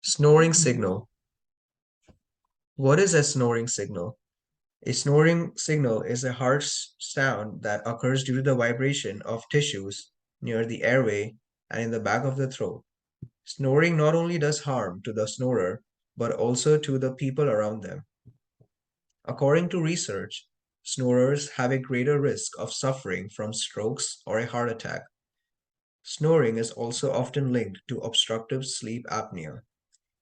Snoring signal. What is a snoring signal? A snoring signal is a harsh sound that occurs due to the vibration of tissues near the airway and in the back of the throat. Snoring not only does harm to the snorer, but also to the people around them. According to research, snorers have a greater risk of suffering from strokes or a heart attack. Snoring is also often linked to obstructive sleep apnea.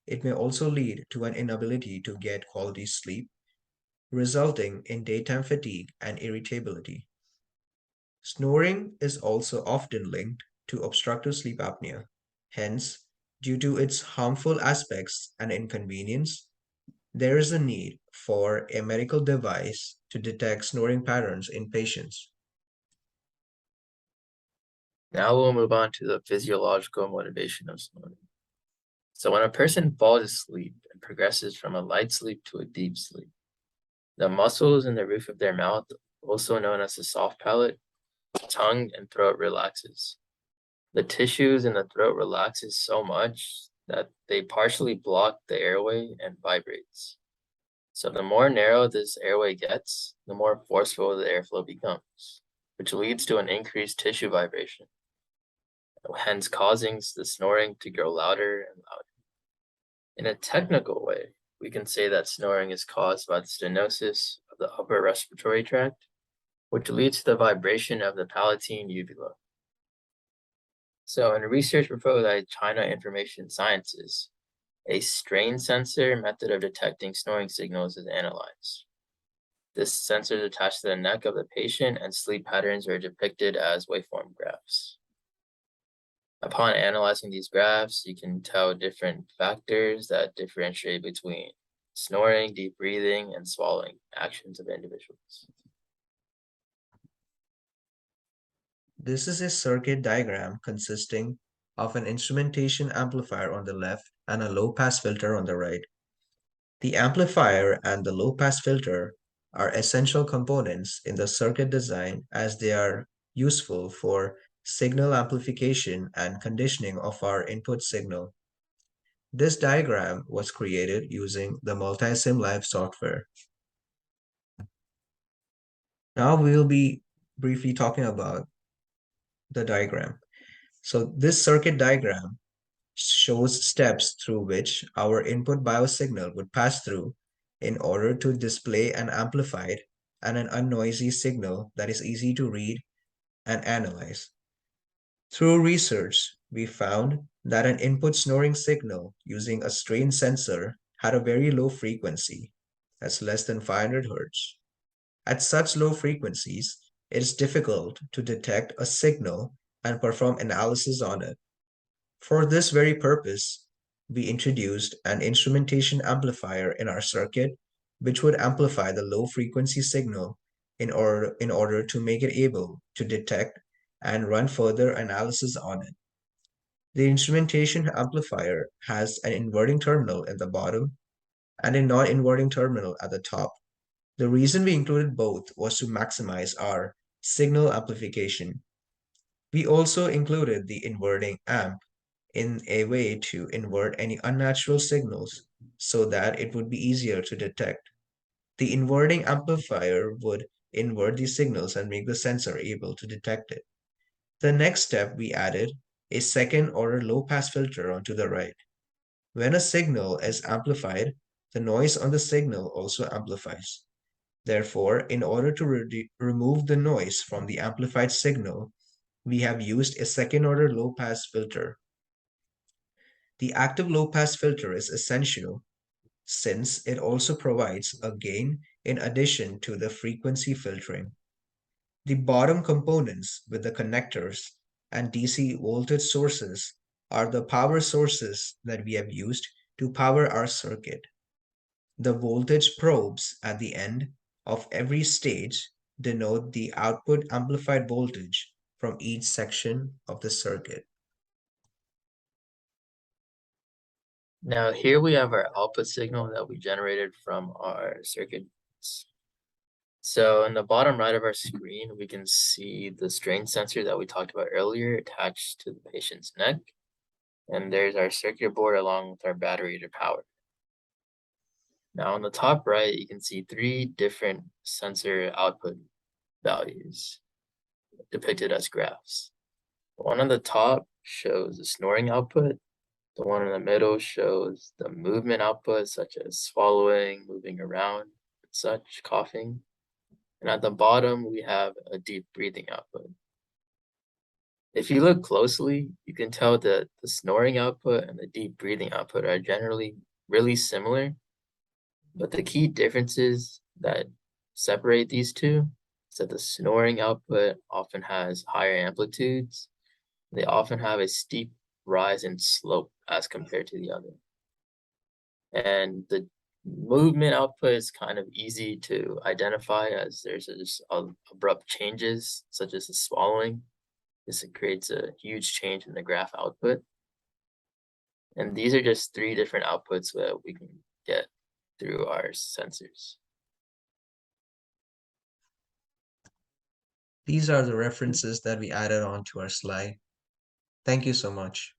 It may also lead to an inability to get quality sleep, resulting in daytime fatigue and irritability. Snoring is also often linked to obstructive sleep apnea. Hence, due to its harmful aspects and inconvenience, there is a need for a medical device to detect snoring patterns in patients. Now we'll move on to the physiological motivation of snoring. So when a person falls asleep and progresses from a light sleep to a deep sleep, the muscles in the roof of their mouth, also known as the soft palate, tongue, and throat relaxes. The tissues in the throat relaxes so much that they partially block the airway and vibrates. So the more narrow this airway gets, the more forceful the airflow becomes, which leads to an increased tissue vibration, hence causing the snoring to grow louder and louder. In a technical way, we can say that snoring is caused by the stenosis of the upper respiratory tract, which leads to the vibration of the palatine uvula. So in research proposed by China Information Sciences, a strain sensor method of detecting snoring signals is analyzed. This sensor is attached to the neck of the patient and sleep patterns are depicted as waveform graphs. Upon analyzing these graphs, you can tell different factors that differentiate between snoring, deep breathing, and swallowing actions of individuals. This is a circuit diagram consisting of an instrumentation amplifier on the left and a low-pass filter on the right. The amplifier and the low-pass filter are essential components in the circuit design as they are useful for signal amplification and conditioning of our input signal. This diagram was created using the MultiSim software. Now we will be briefly talking about the diagram. So this circuit diagram shows steps through which our input biosignal would pass through in order to display an amplified and an unnoisy signal that is easy to read and analyze. Through research, we found that an input snoring signal using a strain sensor had a very low frequency, that's less than 500 Hz. At such low frequencies, it is difficult to detect a signal and perform analysis on it. For this very purpose, we introduced an instrumentation amplifier in our circuit, which would amplify the low frequency signal in order to make it able to detect and run further analysis on it. The instrumentation amplifier has an inverting terminal at the bottom and a non-inverting terminal at the top. The reason we included both was to maximize our signal amplification. We also included the inverting amp in a way to invert any unnatural signals so that it would be easier to detect. The inverting amplifier would invert these signals and make the sensor able to detect it. The next step, we added a second order low pass filter onto the right. When a signal is amplified, the noise on the signal also amplifies. Therefore, in order to remove the noise from the amplified signal, we have used a second order low pass filter. The active low pass filter is essential since it also provides a gain in addition to the frequency filtering. The bottom components with the connectors and DC voltage sources are the power sources that we have used to power our circuit. The voltage probes at the end of every stage denote the output amplified voltage from each section of the circuit. Now here we have our output signal that we generated from our circuits. So in the bottom right of our screen, we can see the strain sensor that we talked about earlier attached to the patient's neck. And there's our circuit board along with our battery to power. Now on the top right, you can see three different sensor output values depicted as graphs. The one on the top shows the snoring output. The one in the middle shows the movement output, such as swallowing, moving around, such, coughing. And at the bottom, we have a deep breathing output. If you look closely, you can tell that the snoring output and the deep breathing output are generally really similar, but the key differences that separate these two is that the snoring output often has higher amplitudes. They often have a steep rise in slope as compared to the other. And the movement output is kind of easy to identify as there's just abrupt changes, such as the swallowing. This creates a huge change in the graph output. And these are just three different outputs that we can get through our sensors. These are the references that we added on to our slide. Thank you so much.